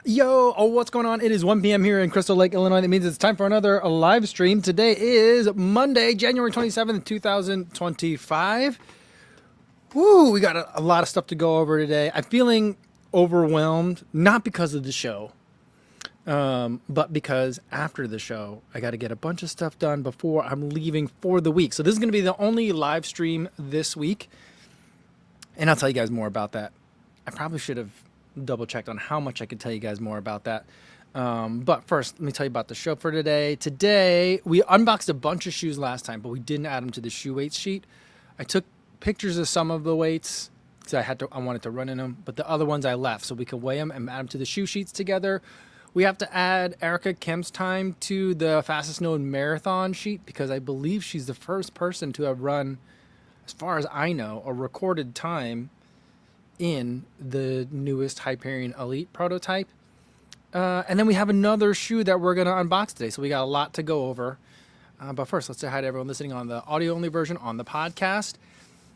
Yo, what's going on? It is 1 p.m. here in Crystal Lake, Illinois. That means it's time for another live stream. Today is Monday, January 27th, 2025. Woo, we got a lot of stuff to go over today. I'm feeling overwhelmed, not because of the show, but because after the show, I got to get a bunch of stuff done before I'm leaving for the week. So this is going to be the only live stream this week, and I'll tell you guys more about that. I probably should have double checked on how much I could tell you guys more about that. But first, let me tell you about the show for today. Today, we unboxed a bunch of shoes last time, but we didn't add them to the shoe weights sheet. I took pictures of some of the weights because I wanted to run in them, but the other ones I left so we could weigh them and add them to the shoe sheets together. We have to add Erica Kemp's time to the fastest known marathon sheet because I believe she's the first person to have run, as far as I know, a recorded time in the newest Hyperion Elite prototype. And then we have another shoe that we're going to unbox today. So we got a lot to go over. But first, let's say hi to everyone listening on the audio-only version on the podcast.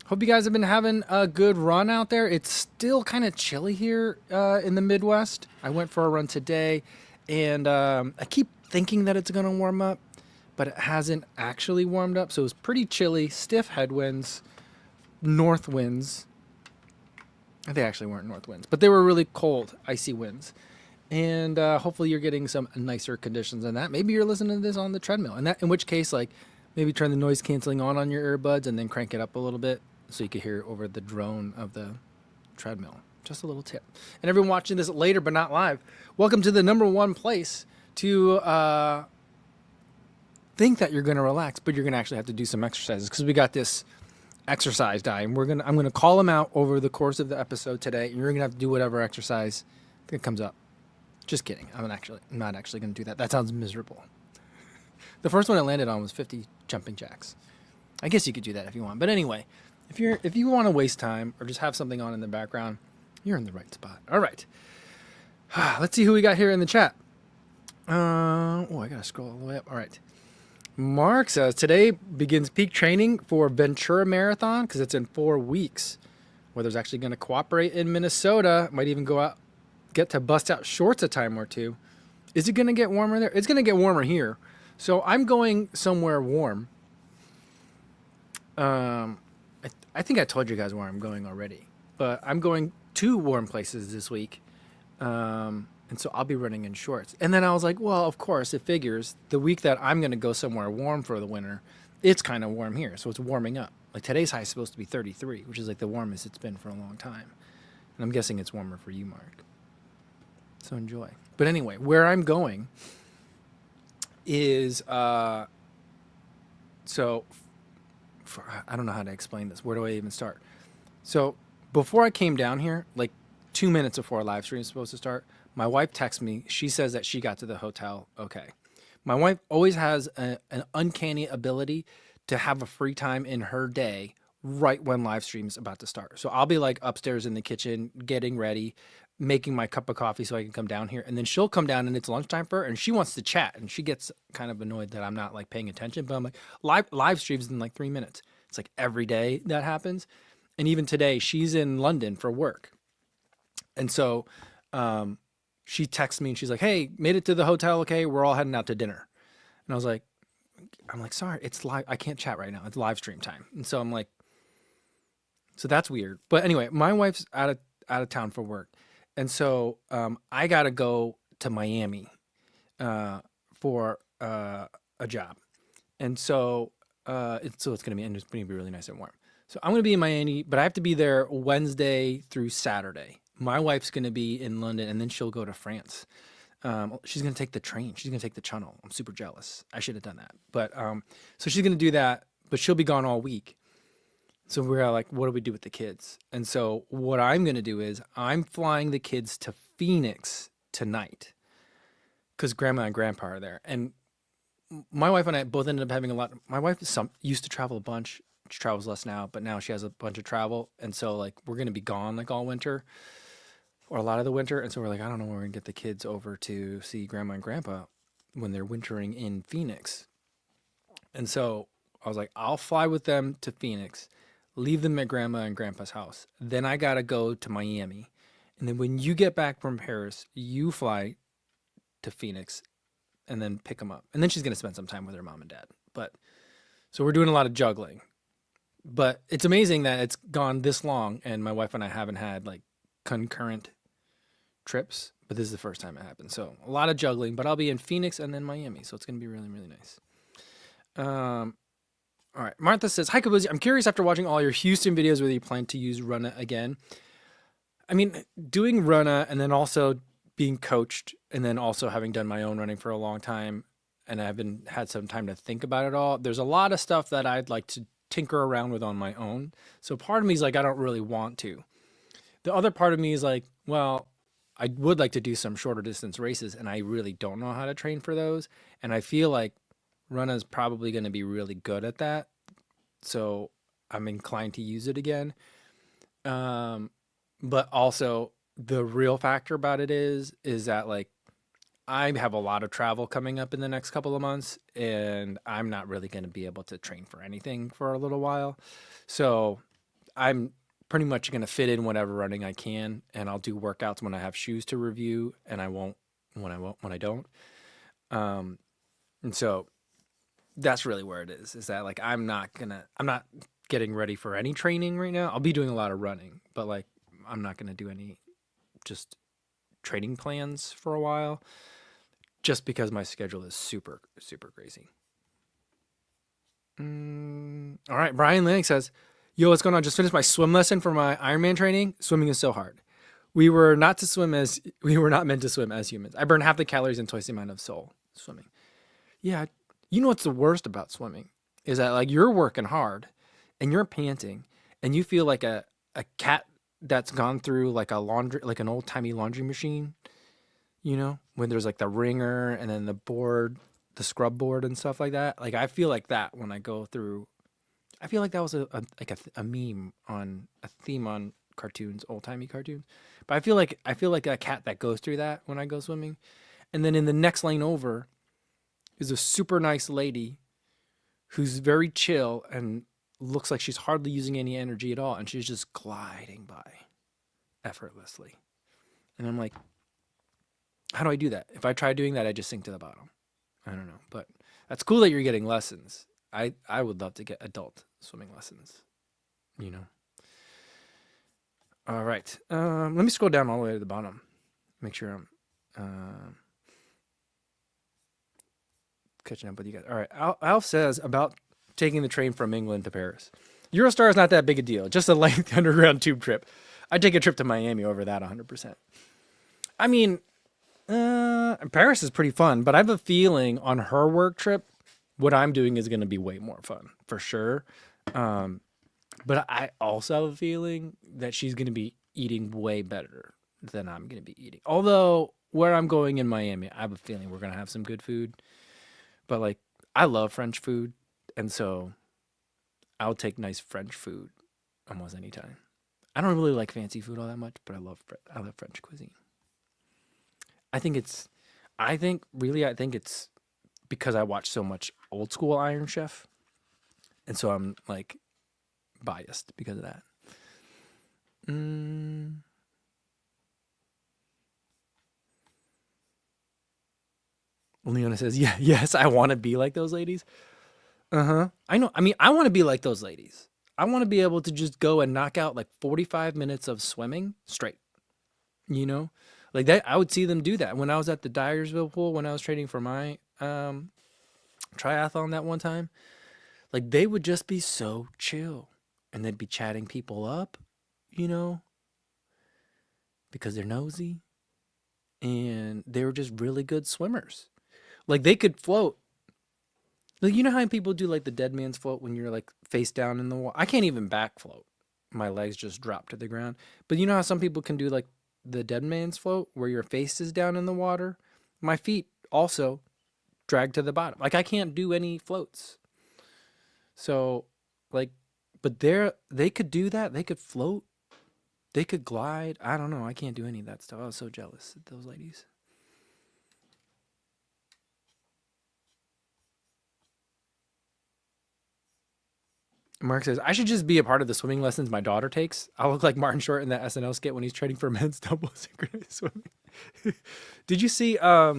Hope you guys have been having a good run out there. It's still kind of chilly here in the Midwest. I went for a run today, and I keep thinking that it's going to warm up, but it hasn't actually warmed up. So it was pretty chilly, stiff headwinds, north winds. They actually weren't north winds, but they were really cold, icy winds. And hopefully you're getting some nicer conditions than that. Maybe you're listening to this on the treadmill, and in which case, like, maybe turn the noise canceling on your earbuds and then crank it up a little bit so you can hear it over the drone of the treadmill. Just a little tip. And everyone watching this later but not live, welcome to the number one place to think that you're going to relax, but you're going to actually have to do some exercises because we got this exercise die, and I'm gonna call them out over the course of the episode today, and you're gonna have to do whatever exercise that comes up. Just kidding. I'm not actually gonna do that. That sounds miserable. The first one I landed on was 50 jumping jacks. I guess you could do that if you want, but anyway, if you want to waste time or just have something on in the background, you're in the right spot. All right, let's see who we got here in the chat. I gotta scroll all the way up. All right. Mark says, today begins peak training for Ventura Marathon because it's in 4 weeks. Weather's actually going to cooperate in Minnesota. Might even go out, get to bust out shorts a time or two. Is it going to get warmer there? It's going to get warmer here. So I'm going somewhere warm. I think I told you guys where I'm going already. But I'm going 2 warm places this week. And so I'll be running in shorts. And then I was like, well, of course, it figures the week that I'm going to go somewhere warm for the winter, it's kind of warm here. So it's warming up. Like today's high is supposed to be 33, which is like the warmest it's been for a long time. And I'm guessing it's warmer for you, Mark. So enjoy. But anyway, where I'm going is, I don't know how to explain this. Where do I even start? So before I came down here, like 2 minutes before our live stream is supposed to start, my wife texts me. She says that she got to the hotel okay. My wife always has an uncanny ability to have a free time in her day right when live stream is about to start. So I'll be like upstairs in the kitchen getting ready, making my cup of coffee so I can come down here. And then she'll come down and it's lunchtime for her and she wants to chat. And she gets kind of annoyed that I'm not like paying attention. But I'm like, live streams in like 3 minutes. It's like every day that happens. And even today, she's in London for work. And so she texts me and she's like, hey, made it to the hotel. Okay, we're all heading out to dinner. And I'm like, sorry, it's live. I can't chat right now. It's live stream time. And so I'm like, so that's weird. But anyway, my wife's out of town for work. And so I got to go to Miami for a job. And so it's going to be really nice and warm. So I'm going to be in Miami, but I have to be there Wednesday through Saturday. My wife's going to be in London, and then she'll go to France. She's going to take the train. She's going to take the channel. I'm super jealous. I should have done that. But so she's going to do that, but she'll be gone all week. So we're like, what do we do with the kids? And so what I'm going to do is I'm flying the kids to Phoenix tonight because grandma and grandpa are there. And my wife and I both ended up having a lot. My wife used to travel a bunch. She travels less now, but now she has a bunch of travel. And so like we're going to be gone like all winter or a lot of the winter. And so we're like, I don't know when we're going to get the kids over to see grandma and grandpa when they're wintering in Phoenix. And so I was like, I'll fly with them to Phoenix, leave them at grandma and grandpa's house. Then I got to go to Miami And then when you get back from Paris, you fly to Phoenix and then pick them up. And then she's going to spend some time with her mom and dad. But so we're doing a lot of juggling. But it's amazing that it's gone this long and my wife and I haven't had like concurrent trips. But this is the first time it happened. So a lot of juggling. But I'll be in Phoenix and then Miami. So it's going to be really, really nice. All right. Martha says, hi, Kabuzi. I'm curious after watching all your Houston videos whether you plan to use Runna again. I mean, doing Runna and then also being coached and then also having done my own running for a long time and I haven't had some time to think about it all. There's a lot of stuff that I'd like to tinker around with on my own. So part of me is like, I don't really want to. The other part of me is like, well, I would like to do some shorter distance races and I really don't know how to train for those. And I feel like Runna is probably going to be really good at that. So I'm inclined to use it again. But also the real factor about it is that like I have a lot of travel coming up in the next couple of months and I'm not really going to be able to train for anything for a little while. So I'm pretty much going to fit in whatever running I can and I'll do workouts when I have shoes to review and I won't when I don't. And so that's really where it is that like I'm not getting ready for any training right now. I'll be doing a lot of running, but like I'm not going to do any just training plans for a while just because my schedule is super, super crazy. All right. Brian Lanning says, yo, what's going on? Just finished my swim lesson for my Ironman training. Swimming is so hard. We were not meant to swim as humans. I burn half the calories and twice the amount of soul swimming. Yeah. You know what's the worst about swimming is that like you're working hard and you're panting and you feel like a cat that's gone through like an old timey laundry machine, you know, when there's like the wringer and then the board, the scrub board and stuff like that. Like I feel like that when I go through. I feel like that was a meme on a theme on cartoons, old timey cartoons. But I feel like a cat that goes through that when I go swimming. And then in the next lane over is a super nice lady who's very chill and looks like she's hardly using any energy at all. And she's just gliding by effortlessly. And I'm like, how do I do that? If I try doing that, I just sink to the bottom. I don't know. But that's cool that you're getting lessons. I would love to get adult swimming lessons, you know. All right. Let me scroll down all the way to the bottom. Make sure I'm catching up with you guys. All right. Alf says about taking the train from England to Paris. Eurostar is not that big a deal. Just a lengthy underground tube trip. I'd take a trip to Miami over that 100%. I mean, Paris is pretty fun, but I have a feeling on her work trip, what I'm doing is going to be way more fun for sure. But I also have a feeling that she's going to be eating way better than I'm going to be eating. Although where I'm going in Miami, I have a feeling we're going to have some good food. But like, I love French food. And so I'll take nice French food almost anytime. I don't really like fancy food all that much, but I love French cuisine. I think it's because I watch so much old school Iron Chef. And so I'm like biased because of that. Leona says, yeah, yes, I want to be like those ladies. I know. I mean, I want to be like those ladies. I want to be able to just go and knock out like 45 minutes of swimming straight. You know? Like that, I would see them do that. When I was at the Dyersville pool, when I was training for my triathlon that one time, like they would just be so chill and they'd be chatting people up, you know, because they're nosy and they were just really good swimmers. Like they could float. Like, you know how people do like the dead man's float when you're like face down in the water? I can't even back float. My legs just drop to the ground. But you know how some people can do like the dead man's float where your face is down in the water? My feet also drag to the bottom. Like I can't do any floats. So like, but they could do that. They could float. They could glide. I don't know. I can't do any of that stuff. I was so jealous of those ladies. Mark says, I should just be a part of the swimming lessons my daughter takes. I'll look like Martin Short in that SNL skit when he's training for men's double synchronized swimming. Did you see, I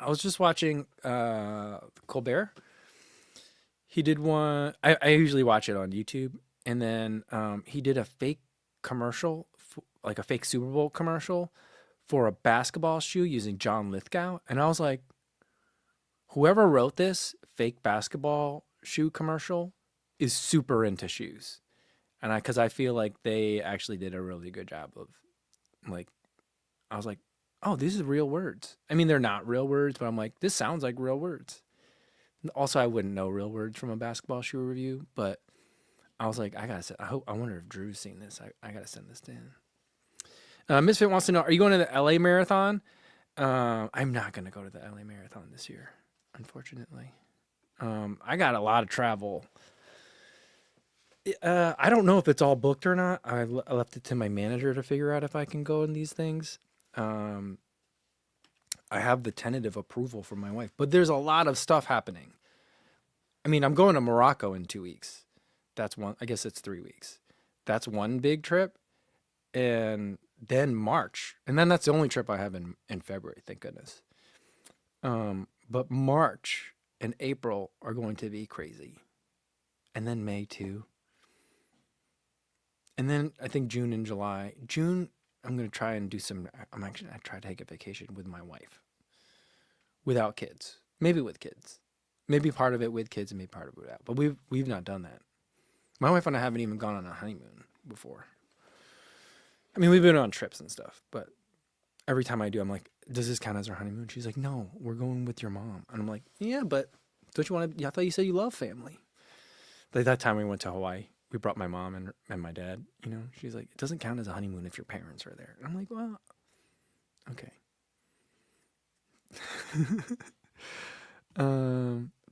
was just watching Colbert. He did one, I usually watch it on YouTube. And then he did a fake commercial, like a fake Super Bowl commercial for a basketball shoe using John Lithgow. And I was like, whoever wrote this fake basketball shoe commercial is super into shoes. And because I feel like they actually did a really good job of, like, I was like, oh, these are real words. I mean, they're not real words, but I'm like, this sounds like real words. Also, I wouldn't know real words from a basketball shoe review, but I was like, I wonder if Drew's seen this. I gotta send this to him. Misfit wants to know, are you going to the LA Marathon? I'm not gonna go to the LA Marathon this year, unfortunately. I got a lot of travel. I don't know if it's all booked or not. I left it to my manager to figure out if I can go in these things. I have the tentative approval from my wife, but there's a lot of stuff happening. I mean, I'm going to Morocco in 2 weeks. That's one, I guess it's 3 weeks. That's one big trip. And then March. And then that's the only trip I have in February, thank goodness. But March and April are going to be crazy. And then May too. And then I think June and July. June, I'm going to try and do some, I try to take a vacation with my wife. Without kids. Maybe with kids. Maybe part of it with kids and maybe part of it without. But we've not done that. My wife and I haven't even gone on a honeymoon before. I mean, we've been on trips and stuff, but every time I do, I'm like, does this count as our honeymoon? She's like, no, we're going with your mom. And I'm like, yeah, but don't you want to, I thought you said you love family. Like that time we went to Hawaii, we brought my mom and my dad, you know, she's like, it doesn't count as a honeymoon if your parents are there. And I'm like, well, okay.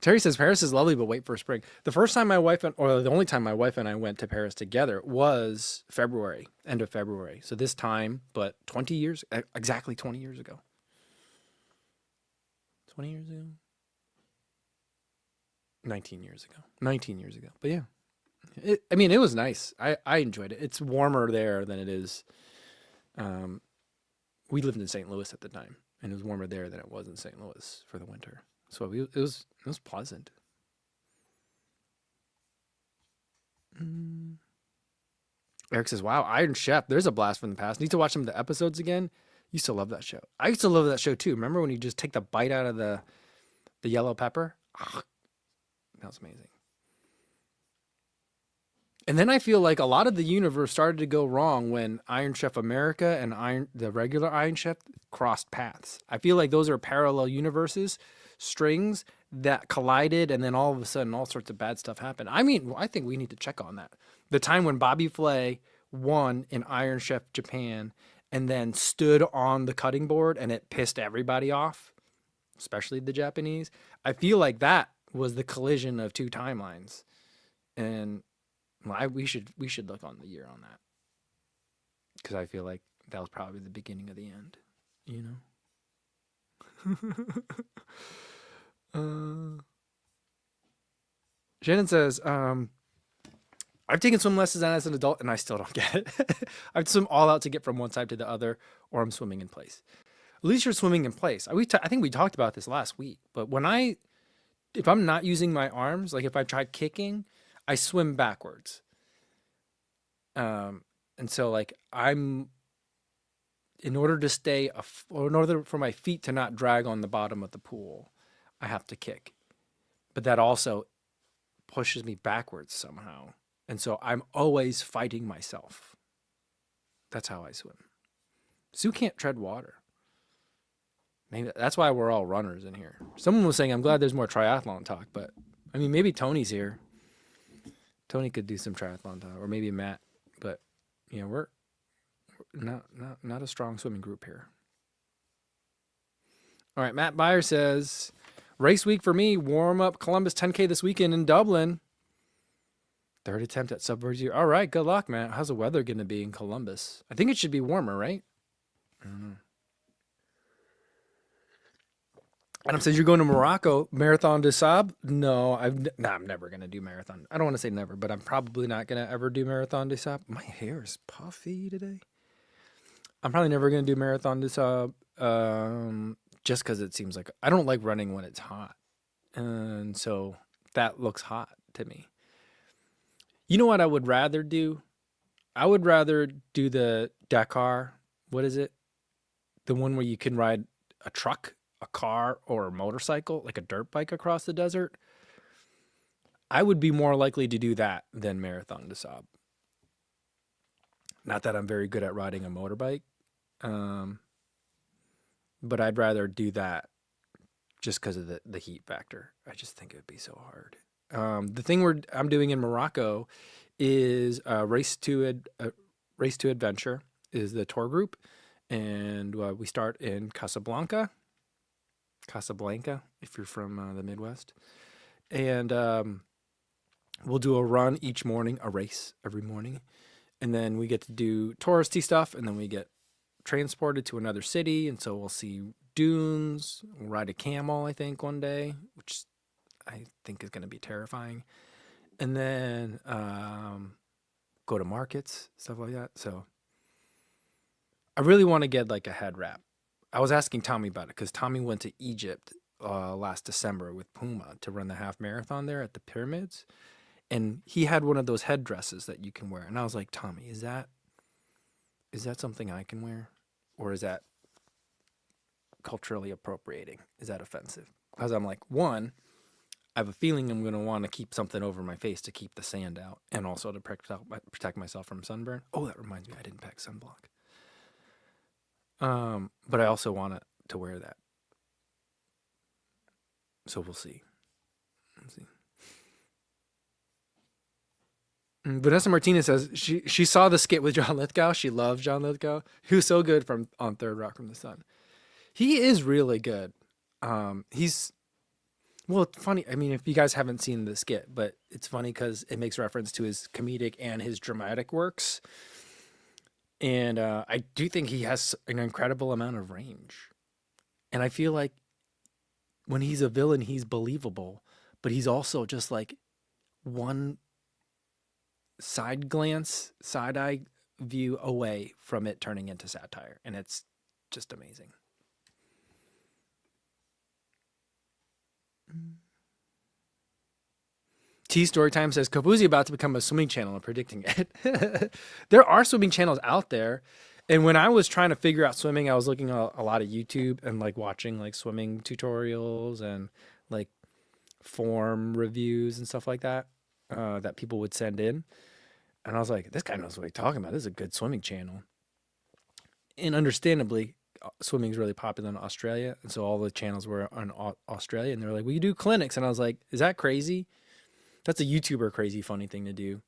Terry says Paris is lovely, but wait for spring. The first time my wife or the only time my wife and I went to Paris together was February, end of February. So this time, but 20 years, exactly 20 years ago. 20 years ago? 19 years ago. 19 years ago. But yeah, I mean, it was nice. I enjoyed it. It's warmer there than it is. We lived in St. Louis at the time, and it was warmer there than it was in St. Louis for the winter. So it was pleasant. Eric says, wow, Iron Chef, there's a blast from the past. Need to watch some of the episodes again. Used to love that show. I used to love that show too. Remember when you just take the bite out of the yellow pepper? Oh, that was amazing. And then I feel like a lot of the universe started to go wrong when Iron Chef America and the regular Iron Chef crossed paths. I feel like those are parallel universes, strings that collided, and then all of a sudden all sorts of bad stuff happened. I mean, I think we need to check on that. The time when Bobby Flay won in Iron Chef Japan and then stood on the cutting board and it pissed everybody off, especially the Japanese. I feel like that was the collision of two timelines. And we should look on the year on that, because I feel like that was probably the beginning of the end, you know. Shannon says, I've taken swim lessons as an adult and I still don't get it. I've swim all out to get from one side to the other, or I'm swimming in place. At least you're swimming in place. I think we talked about this last week, but if I'm not using my arms, like if I try kicking, I swim backwards. And so like in order for my feet to not drag on the bottom of the pool, I have to kick. But that also pushes me backwards somehow. And so I'm always fighting myself. That's how I swim. Sue can't tread water. Maybe that's why we're all runners in here. Someone was saying, I'm glad there's more triathlon talk, but I mean, maybe Tony's here. Tony could do some triathlon talk, or maybe Matt, but you know, we're not a strong swimming group here. All right. Matt Byer says, race week for me, warm up Columbus 10K this weekend in Dublin. Third attempt at sub 0. All right. Good luck, Matt. How's the weather going to be in Columbus? I think it should be warmer, right? I don't know. Adam says, you're going to Morocco, Marathon des Sables? No, I'm never going to do marathon. I don't want to say never, but I'm probably not going to ever do Marathon des Sables. My hair is puffy today. I'm probably never going to do Marathon des Sables just because it seems like I don't like running when it's hot. And so that looks hot to me. You know what I would rather do? I would rather do the Dakar. What is it? The one where you can ride a truck, a car, or a motorcycle, like a dirt bike across the desert. I would be more likely to do that than Marathon des Sables. Not that I'm very good at riding a motorbike, but I'd rather do that just because of the heat factor. I just think it would be so hard. The thing I'm doing in Morocco is Race to Adventure is the tour group, and we start in Casablanca, if you're from the Midwest, and we'll do a run each morning, a race every morning, and then we get to do touristy stuff, and then we get transported to another city, and so we'll see dunes, we'll ride a camel, I think, one day, which I think is going to be terrifying, and then go to markets, stuff like that. So I really want to get like a head wrap. I was asking Tommy about it because Tommy went to Egypt last December with Puma to run the half marathon there at the pyramids, and he had one of those headdresses that you can wear, and I was like, Tommy, is that something I can wear, or is that culturally appropriating? Is that offensive? Because I'm like, one, I have a feeling I'm going to want to keep something over my face to keep the sand out and also to protect myself from sunburn. Oh, that reminds me, I didn't pack sunblock. But I also want to wear that. So we'll see. Vanessa Martinez says she saw the skit with John Lithgow. She loves John Lithgow. He was so good on Third Rock from the Sun. He is really good. It's funny. I mean, if you guys haven't seen the skit, but it's funny because it makes reference to his comedic and his dramatic works. And I do think he has an incredible amount of range. And I feel like when he's a villain, he's believable, but he's also just like one side eye view away from it turning into satire. And it's just amazing. T Storytime says Kabuzi about to become a swimming channel. I'm predicting it. There are swimming channels out there, and when I was trying to figure out swimming, I was looking at a lot of YouTube and like watching like swimming tutorials and like form reviews and stuff like that that people would send in, and I was like, this guy knows what he's talking about. This is a good swimming channel, and understandably, swimming is really popular in Australia, and so all the channels were on Australia, and they were like, we do clinics, and I was like, is that crazy? That's a YouTuber crazy funny thing to do.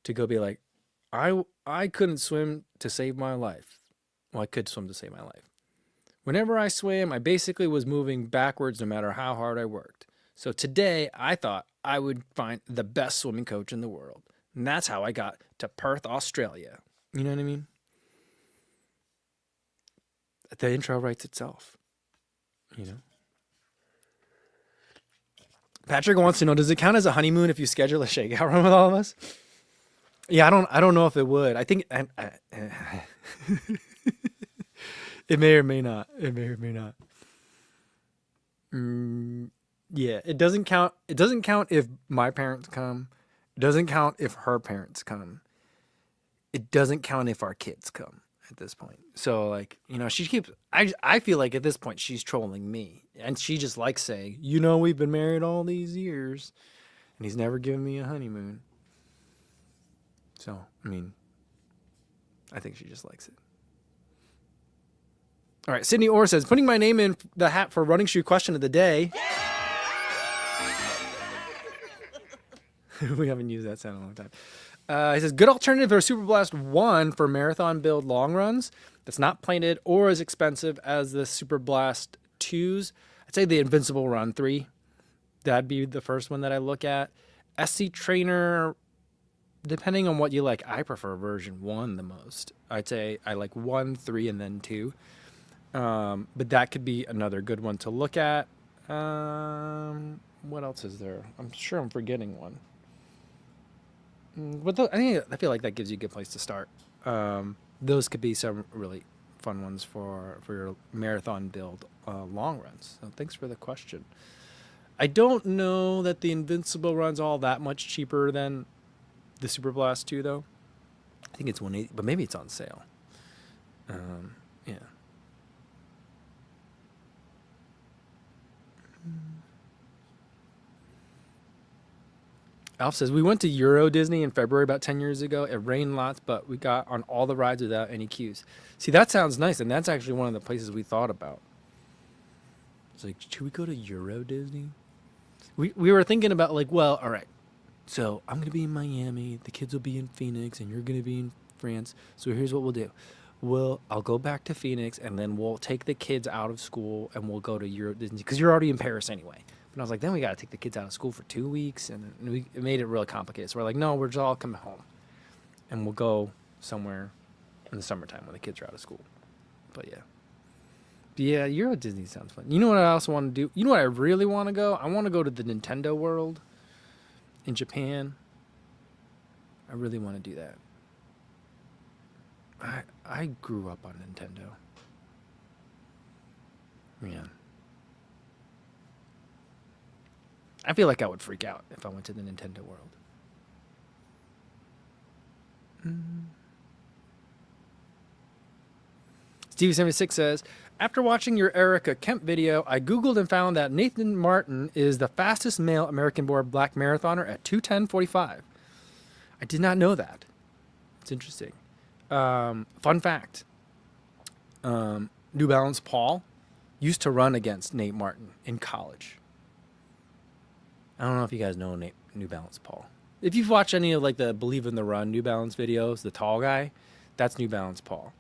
To go be like, I couldn't swim to save my life. Well, I could swim to save my life. Whenever I swam, I basically was moving backwards no matter how hard I worked. So today, I thought I would find the best swimming coach in the world. And that's how I got to Perth, Australia. You know what I mean? The intro writes itself. You know? Patrick wants to know, does it count as a honeymoon if you schedule a shakeout run with all of us? Yeah, I don't know if it would. I think it may or may not. It may or may not. Yeah, it doesn't count. It doesn't count if my parents come. It doesn't count if her parents come. It doesn't count if our kids come at this point. So like, you know, she keeps, I feel like at this point she's trolling me, and she just likes saying, you know, we've been married all these years and he's never given me a honeymoon. So, I mean, I think she just likes it. All right. Sydney Orr says, putting my name in the hat for running shoe question of the day. We haven't used that sound in a long time. He says, good alternative for Super Blast 1 for marathon build long runs that's not plated or as expensive as the Super Blast 2s. I'd say the Invincible Run 3. That'd be the first one that I look at. SC Trainer, depending on what you like, I prefer version 1 the most. I'd say I like 1, 3, and then 2. But that could be another good one to look at. What else is there? I'm sure I'm forgetting one. But I feel like that gives you a good place to start. Those could be some really fun ones for your marathon build long runs. So thanks for the question. I don't know that the Invincible run's all that much cheaper than the Super Blast 2, though. I think it's 180, but maybe it's on sale. Yeah. Alf says, we went to Euro Disney in February about 10 years ago. It rained lots, but we got on all the rides without any queues. See, that sounds nice, and that's actually one of the places we thought about. It's like, should we go to Euro Disney? We were thinking about, like, well, all right, so I'm going to be in Miami, the kids will be in Phoenix, and you're going to be in France. So here's what we'll do. I'll go back to Phoenix, and then we'll take the kids out of school, and we'll go to Euro Disney, because you're already in Paris anyway. But I was like, then we got to take the kids out of school for 2 weeks, and it made it really complicated. So we're like, no, we're just all coming home, and we'll go somewhere in the summertime when the kids are out of school. But yeah, Euro Disney sounds fun. You know what I also want to do? You know what I really want to go? I want to go to the Nintendo World in Japan. I really want to do that. I grew up on Nintendo. Man. I feel like I would freak out if I went to the Nintendo World. Stevie76 says, after watching your Erica Kemp video, I Googled and found that Nathan Martin is the fastest male American-born black marathoner at 2:10:45. I did not know that. It's interesting. Fun fact. New Balance Paul used to run against Nate Martin in college. I don't know if you guys know New Balance Paul. If you've watched any of like the Believe in the Run New Balance videos, the tall guy, that's New Balance Paul.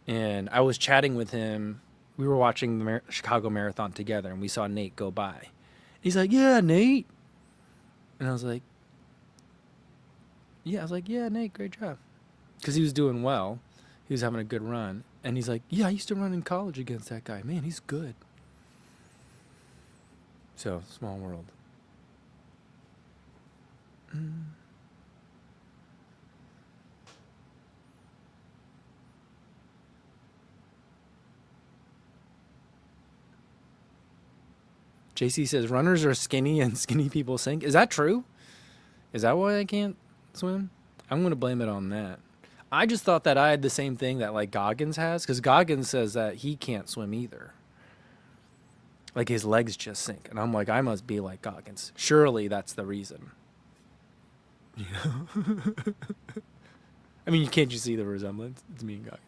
And I was chatting with him. We were watching the Chicago Marathon together, and we saw Nate go by. He's like, yeah, Nate. And I was like, yeah, Nate, great job. Because he was doing well. He was having a good run. And he's like, yeah, I used to run in college against that guy. Man, he's good. So, small world. JC says, runners are skinny and skinny people sink. Is that true? Is that why I can't swim? I'm going to blame it on that. I just thought that I had the same thing that like Goggins has, because Goggins says that he can't swim either. Like his legs just sink. And I'm like, I must be like Goggins. Surely that's the reason. You know? I mean, can't you see the resemblance? It's me and Goggins.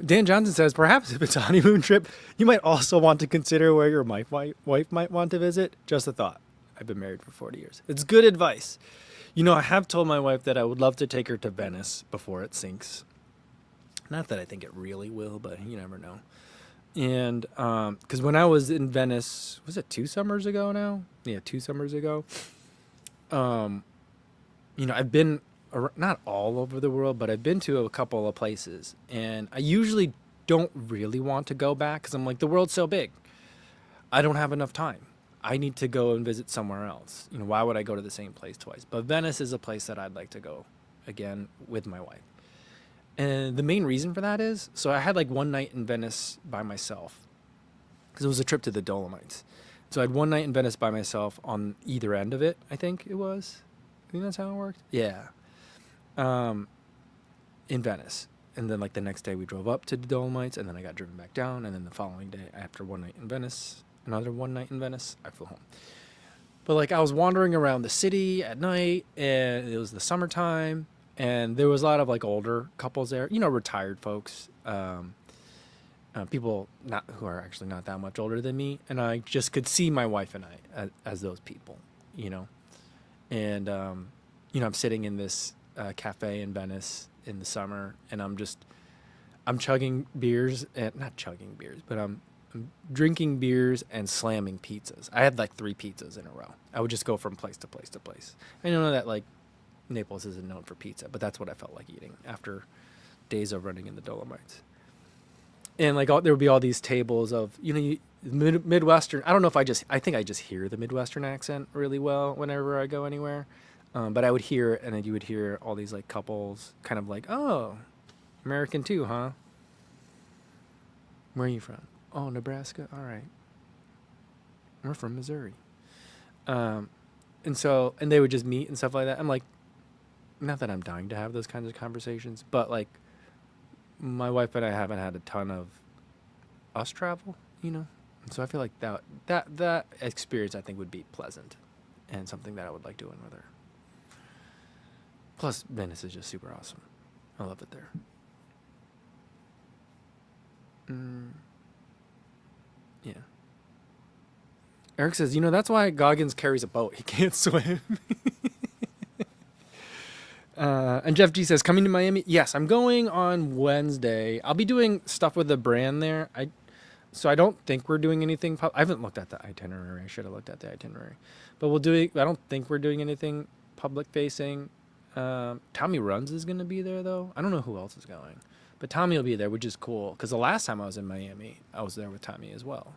Dan Johnson says, perhaps if it's a honeymoon trip, you might also want to consider where your wife might want to visit. Just a thought. I've been married for 40 years. It's good advice. You know, I have told my wife that I would love to take her to Venice before it sinks. Not that I think it really will, but you never know. And because when I was in Venice, was it 2 summers ago now? Yeah, 2 summers ago. You know, I've been not all over the world, but I've been to a couple of places. And I usually don't really want to go back because I'm like, the world's so big. I don't have enough time. I need to go and visit somewhere else. You know, why would I go to the same place twice? But Venice is a place that I'd like to go again with my wife. And the main reason for that is, so I had like one night in Venice by myself because it was a trip to the Dolomites. So I had one night in Venice by myself on either end of it, I think it was. I think that's how it worked. Yeah. In Venice. And then like the next day we drove up to the Dolomites, and then I got driven back down. And then the following day, after one night in Venice, another one night in Venice, I flew home. But like I was wandering around the city at night, and it was the summertime, and there was a lot of like older couples there, you know, retired folks, people who are actually not that much older than me. And I just could see my wife and I as those people, you know. And, you know, I'm sitting in this cafe in Venice in the summer, and I'm chugging beers, and not chugging beers, but I'm drinking beers and slamming pizzas. I had like 3 pizzas in a row. I would just go from place to place to place. I know that like Naples isn't known for pizza, but that's what I felt like eating after days of running in the Dolomites. And like there would be all these tables of, Midwestern. I don't know if I think I just hear the Midwestern accent really well whenever I go anywhere. But I would hear it, and then you would hear all these like couples kind of like, oh, American too, huh? Where are you from? Oh, Nebraska. All right. We're from Missouri. And they would just meet and stuff like that. I'm like, not that I'm dying to have those kinds of conversations, but like my wife and I haven't had a ton of us travel, And so I feel like that experience I think would be pleasant and something that I would like doing with her. Plus, Venice is just super awesome. I love it there. Yeah. Eric says, that's why Goggins carries a boat. He can't swim. And Jeff G says, coming to Miami? Yes, I'm going on Wednesday. I'll be doing stuff with the brand there. So I don't think we're doing anything. I haven't looked at the itinerary. I should have looked at the itinerary. But I don't think we're doing anything public facing. Tommy Runs is going to be there, though. I don't know who else is going. But Tommy will be there, which is cool. Because the last time I was in Miami, I was there with Tommy as well.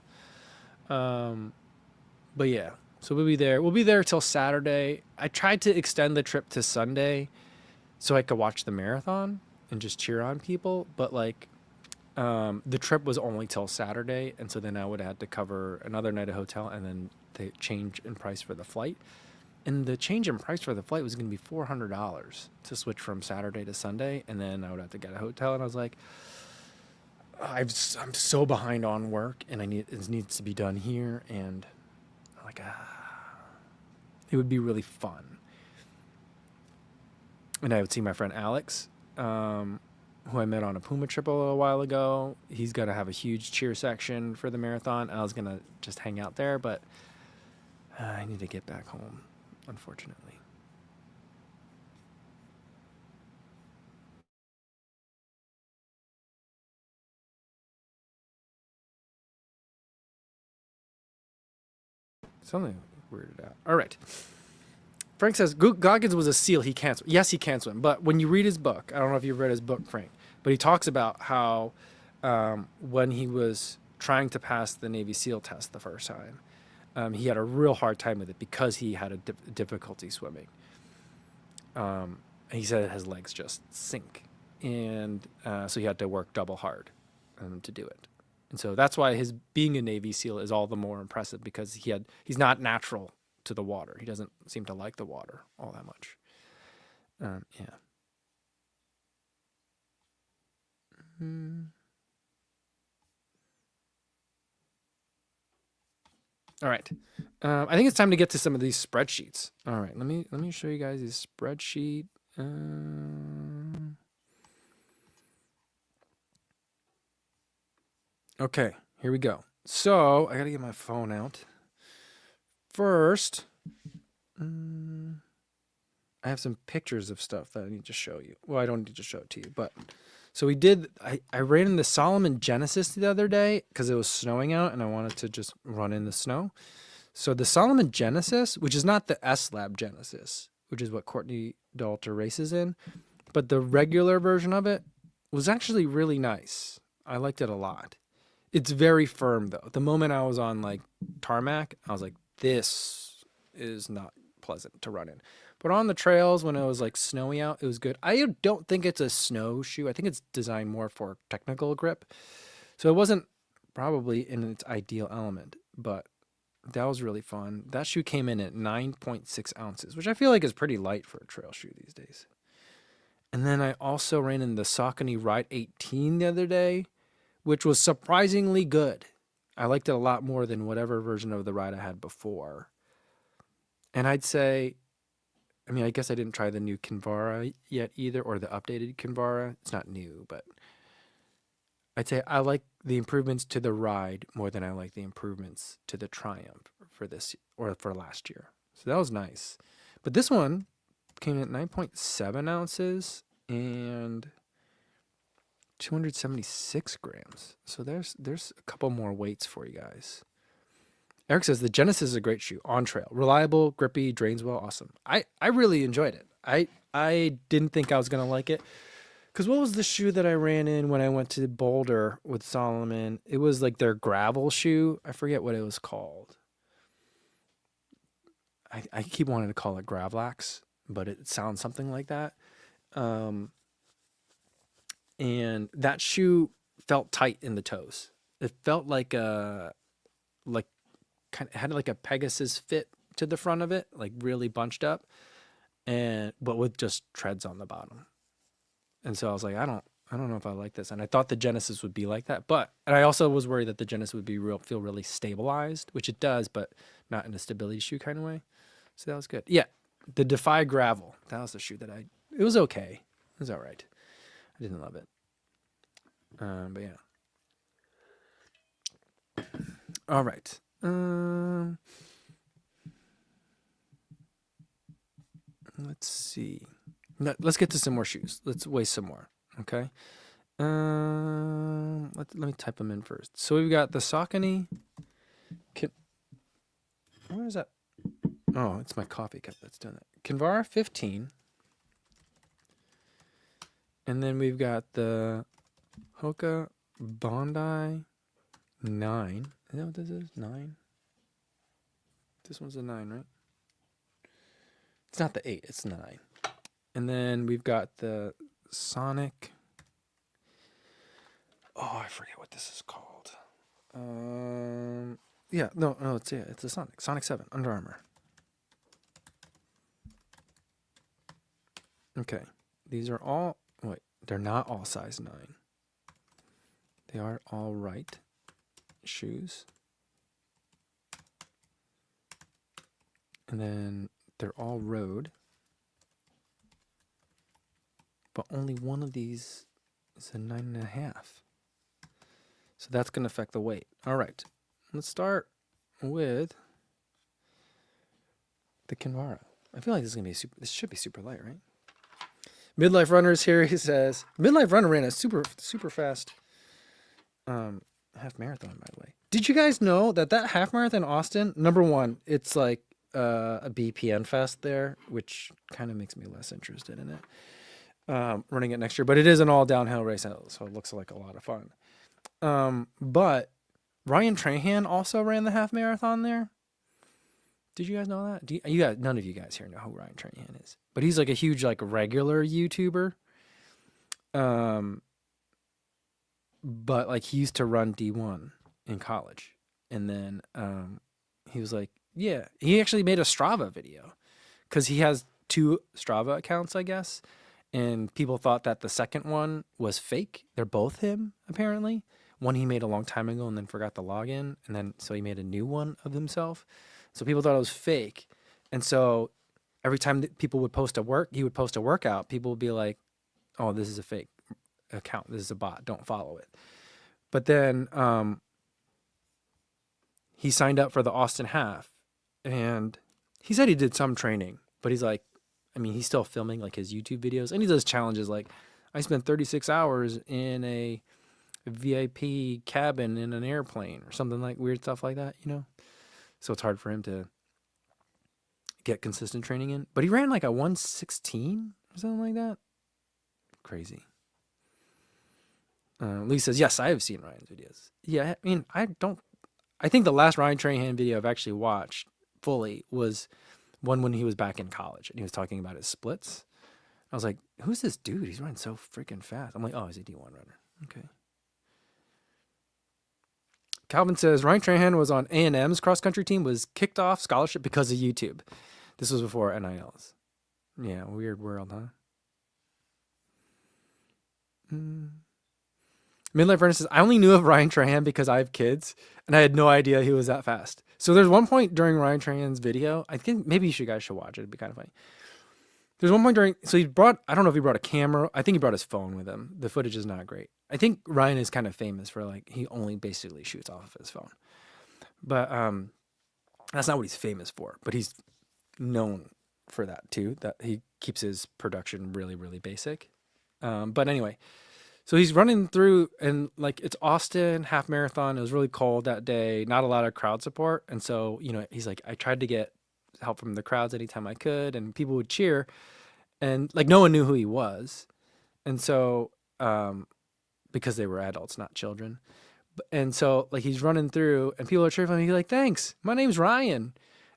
But yeah, so we'll be there. We'll be there till Saturday. I tried to extend the trip to Sunday so I could watch the marathon and just cheer on people. But like, the trip was only till Saturday. And so then I would have had to cover another night at hotel and then the change in price for the flight. And the change in price for the flight was going to be $400 to switch from Saturday to Sunday. And then I would have to get a hotel. And I was like, I'm so behind on work and it needs to be done here. And I'm like, it would be really fun. And I would see my friend Alex, who I met on a Puma trip a little while ago. He's going to have a huge cheer section for the marathon. I was going to just hang out there, but I need to get back home, unfortunately. Something weirded out. All right. Frank says, Goggins was a SEAL. He can't swim. Yes, he can swim. But when you read his book, I don't know if you've read his book, Frank, but he talks about how when he was trying to pass the Navy SEAL test the first time, he had a real hard time with it because he had a difficulty swimming. He said his legs just sink. And so he had to work double hard to do it. And so that's why his being a Navy SEAL is all the more impressive because he's not natural to the water. He doesn't seem to like the water all that much. Yeah. All right. I think it's time to get to some of these spreadsheets. All right. Let me show you guys this spreadsheet. Okay, here we go. So I gotta get my phone out. First, I have some pictures of stuff that I need to show you. Well, I don't need to show it to you, but so I ran in the Solomon Genesis the other day because it was snowing out and I wanted to just run in the snow. So the Solomon Genesis, which is not the S-Lab Genesis, which is what Courtney Daughter races in, but the regular version of it was actually really nice. I liked it a lot. It's very firm though. The moment I was on like tarmac, I was like, this is not pleasant to run in. But on the trails when it was like snowy out, it was good. I don't think it's a snowshoe. I think it's designed more for technical grip. So it wasn't probably in its ideal element, but that was really fun. That shoe came in at 9.6 ounces, which I feel like is pretty light for a trail shoe these days. And then I also ran in the Saucony Ride 18 the other day, which was surprisingly good. I liked it a lot more than whatever version of the ride I had before. And I'd say, I guess I didn't try the new Kinvara yet either, or the updated Kinvara. It's not new, but I'd say I like the improvements to the ride more than I like the improvements to the Triumph for this or for last year. So that was nice. But this one came in at 9.7 ounces, and 276 grams. So there's a couple more weights for you guys. Eric says the Genesis is a great shoe on trail, reliable, grippy, drains well, awesome. I really enjoyed it. I didn't think I was gonna like it because what was the shoe that I ran in when I went to Boulder with Solomon? It was like their gravel shoe. I forget what it was called. I keep wanting to call it Gravlax, but it sounds something like that. And that shoe felt tight in the toes. It felt like kind of had like a Pegasus fit to the front of it, like really bunched up, but with just treads on the bottom. And so I was like, I don't know if I like this. And I thought the Genesis would be like that, and I also was worried that the Genesis would feel really stabilized, which it does, but not in a stability shoe kind of way. So that was good. Yeah, the Defy Gravel. That was the shoe that it was okay. It was all right. I didn't love it. But yeah. All right. Let's see. Let's get to some more shoes. Let's weigh some more. Okay. Let me type them in first. So we've got the Saucony. Where is that? Oh, it's my coffee cup that's doing that. Kinvara 15. And then we've got the Hoka Bondi 9. Is that what this is? 9? This one's a 9, right? It's not the 8, it's 9. And then we've got the Sonic. Oh, I forget what this is called. Yeah, no, it's a Sonic. Sonic 7, Under Armour. Okay. These are all, wait, they're not all size 9. They are all right shoes. And then they're all road. But only one of these is a 9.5. So that's going to affect the weight. All right. Let's start with the Kinvara. I feel like this should be super light, right? Midlife Runner's here. He says, Midlife Runner ran a super fast half marathon, by the way. Did you guys know that half marathon in Austin, number one, it's like a BPN fest there, which kind of makes me less interested in it. Running it next year, but it is an all downhill race, so it looks like a lot of fun. But Ryan Trahan also ran the half marathon there. Did you guys know that? You guys, none of you guys here know who Ryan Trahan is, but he's like a huge, like regular YouTuber. But like he used to run D1 in college, and then he was like, yeah, he actually made a Strava video because he has 2 Strava accounts, I guess. And people thought that the second one was fake. They're both him, apparently. One he made a long time ago and then forgot to log in. And then so he made a new one of himself. So people thought it was fake. And so every time that people would he would post a workout, people would be like, oh, this is a fake account. This is a bot. Don't follow it. But then he signed up for the Austin Half. And he said he did some training. But he's like, I mean, he's still filming like his YouTube videos, and he does challenges like, I spent 36 hours in a VIP cabin in an airplane or something like weird stuff like that, you know? So it's hard for him to get consistent training in. But he ran like a 1:16 or something like that. Crazy. Lee says, yes, I have seen Ryan's videos. Yeah, I mean, I think the last Ryan Trahan video I've actually watched fully was one when he was back in college and he was talking about his splits. I was like, who's this dude? He's running so freaking fast. I'm like, oh, he's a D1 runner. Okay. Calvin says, Ryan Trahan was on A&M's cross-country team, was kicked off scholarship because of YouTube. This was before NILs. Yeah, weird world, huh? Midlife Runner says, I only knew of Ryan Trahan because I have kids, and I had no idea he was that fast. So there's one point during Ryan Trahan's video, I think maybe you guys should watch it. It'd be kind of funny. There's one point I don't know if he brought a camera. I think he brought his phone with him. The footage is not great. I think Ryan is kind of famous for like, he only basically shoots off of his phone. But that's not what he's famous for. But he's known for that too, that he keeps his production really, really basic. But anyway, So he's running through, and like it's Austin half marathon. It was really cold that day, not a lot of crowd support. And so, he's like, I tried to get help from the crowds anytime I could, and people would cheer. And like no one knew who he was. And so, because they were adults, not children. And so like he's running through and people are cheering for him. He's like, thanks, my name's Ryan.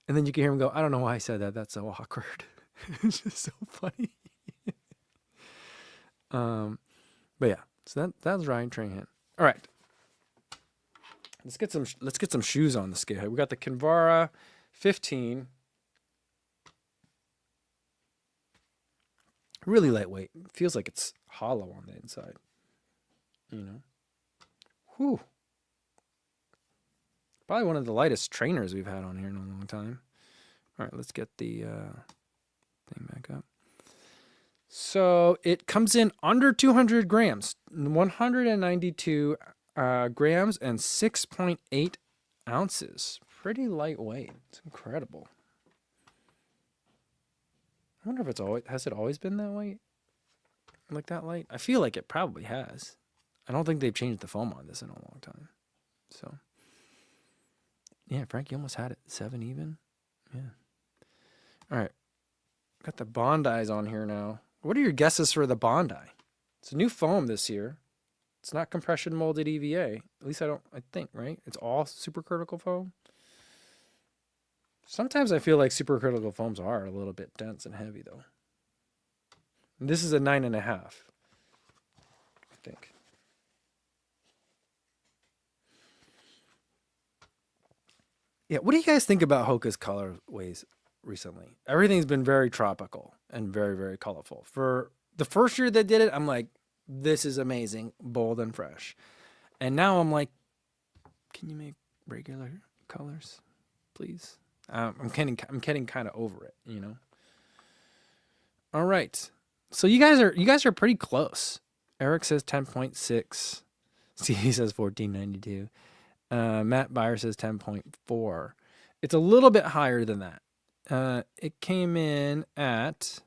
And then you can hear him go, I don't know why I said that. That's so awkward. It's just so funny. But yeah, so that was Ryan Trahan. All right. Let's get some shoes on the scale. We got the Kinvara 15. Really lightweight. Feels like it's hollow on the inside. Whew. Probably one of the lightest trainers we've had on here in a long time. All right, let's get the thing back up. So it comes in under 200 grams, 192 grams and 6.8 ounces. Pretty lightweight. It's incredible. I wonder if has it always been that weight? Like that light? I feel like it probably has. I don't think they've changed the foam on this in a long time. So, yeah, Frank, you almost had it. 7 even. Yeah. All right. Got the Bondi's on here now. What are your guesses for the Bondi? It's a new foam this year. It's not compression molded EVA. At least I think, right? It's all supercritical foam. Sometimes I feel like supercritical foams are a little bit dense and heavy, though. And this is a 9.5, I think. Yeah, what do you guys think about Hoka's colorways recently? Everything's been very tropical and very, very colorful. For the first year they did it, I'm like, this is amazing, bold and fresh. And now I'm like, can you make regular colors, please? I'm getting kind of over it, All right, so you guys are pretty close. Eric says 10.6. Stevie says 1492. Matt Byer says 10.4. It's a little bit higher than that. It came in at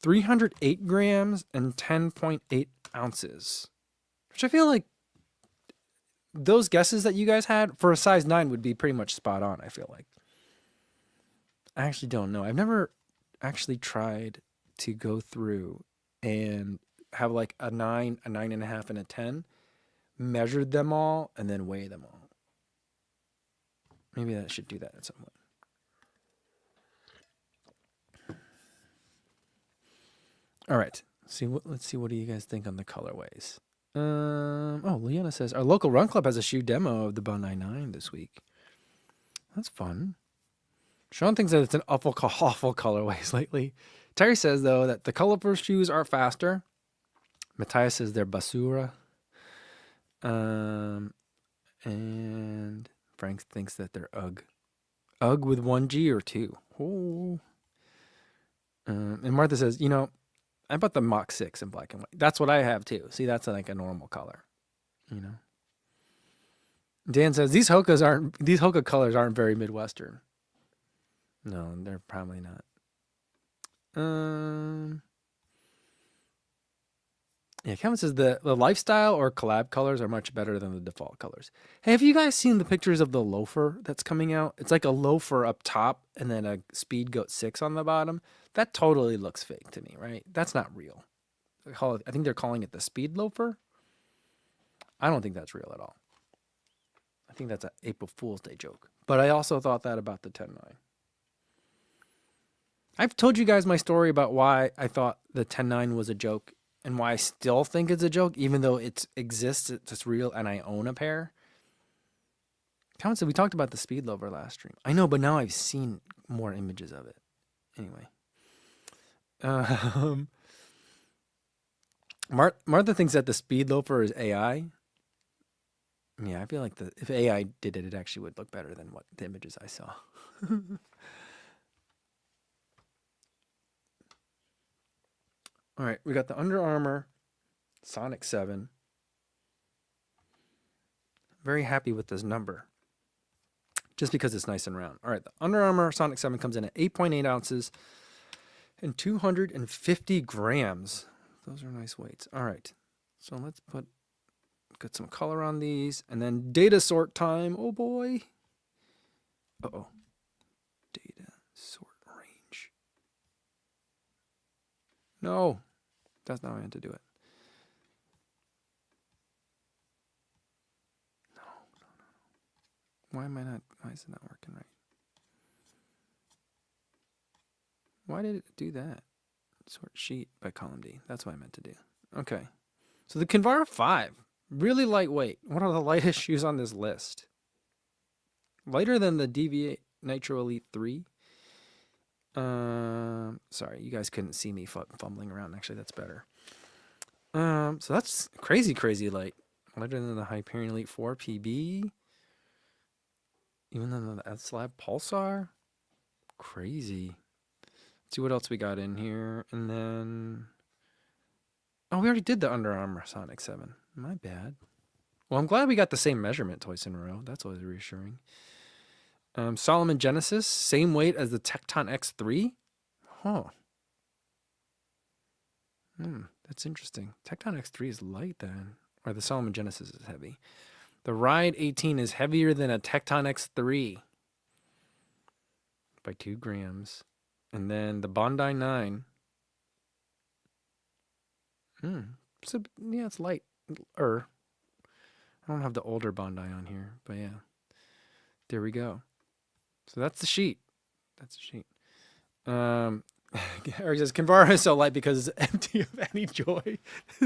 308 grams and 10.8 ounces, which I feel like those guesses that you guys had for a size 9 would be pretty much spot on, I feel like. I actually don't know. I've never actually tried to go through and have like a 9, a 9.5, and a 10, measured them all, and then weigh them all. Maybe I should do that at some point. All right. Let's see. What do you guys think on the colorways? Leona says our local run club has a shoe demo of the Bondi 9 this week. That's fun. Sean thinks that it's an awful colorways lately. Terry says though that the colorful shoes are faster. Matthias says they're basura. And Frank thinks that they're UGG. UGG with 1G or 2. Oh. And Martha says, I bought the Mach 6 in black and white. That's what I have too. See, that's like a normal color, Dan says these Hoka colors aren't very Midwestern. No, they're probably not. Yeah, Kevin says the lifestyle or collab colors are much better than the default colors. Hey, have you guys seen the pictures of the loafer that's coming out? It's like a loafer up top and then a Speed Goat 6 on the bottom. That totally looks fake to me, right? That's not real. I think they're calling it the Speed Loafer. I don't think that's real at all. I think that's an April Fool's Day joke. But I also thought that about the 10.9. I've told you guys my story about why I thought the 10.9 was a joke and why I still think it's a joke, even though it exists, it's real, and I own a pair. Colin said we talked about the Speed Loafer last stream. I know, but now I've seen more images of it. Anyway. Martha thinks that the Speed Loafer is AI. Yeah, I feel like if AI did it, it actually would look better than what the images I saw. All right, we got the Under Armour Sonic 7. Very happy with this number, just because it's nice and round. All right, the Under Armour Sonic 7 comes in at 8.8 ounces and 250 grams. those are nice weights. All right. So let's get some color on these, and then data sort time. Oh boy. Uh-oh. Data sort range. No. That's not how I meant to do it. No. Why is it not working right? Why did it do that? Sort sheet by column D. That's what I meant to do. Okay. So the Kinvara 5, really lightweight. One of the lightest shoes on this list. Lighter than the DV8 Nitro Elite 3. Sorry, you guys couldn't see me fumbling around. Actually, that's better. So that's crazy light. Lighter than the Hyperion Elite 4 PB. Even than the S-Lab Pulsar. Crazy. Let's see what else we got in here. And then... Oh, we already did the Under Armour Sonic 7. My bad. Well, I'm glad we got the same measurement twice in a row. That's always reassuring. Solomon Genesis, same weight as the Tecton X3. Huh. That's interesting. Tecton X3 is light then. Or the Solomon Genesis is heavy. The Ride 18 is heavier than a Tecton X3 by 2 grams. And then the Bondi 9. So, yeah, it's light. I don't have the older Bondi on here, but yeah. There we go. So that's the sheet. Eric says, Kinvara is so light because it's empty of any joy.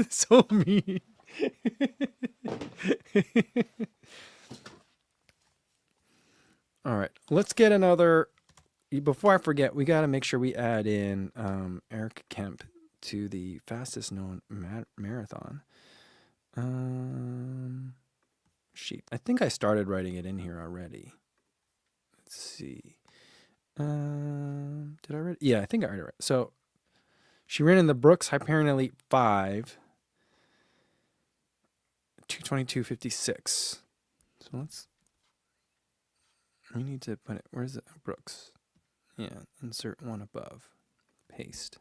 So mean. All right, let's get another. Before I forget, we got to make sure we add in Eric Kemp to the fastest known marathon sheet. I think I started writing it in here already. Let's see. Did I write? Yeah, I think I already read it. So she ran in the Brooks Hyperion Elite 5, 2:22:56. So we need to put it. Where's it? Brooks. Yeah, insert one above. Paste.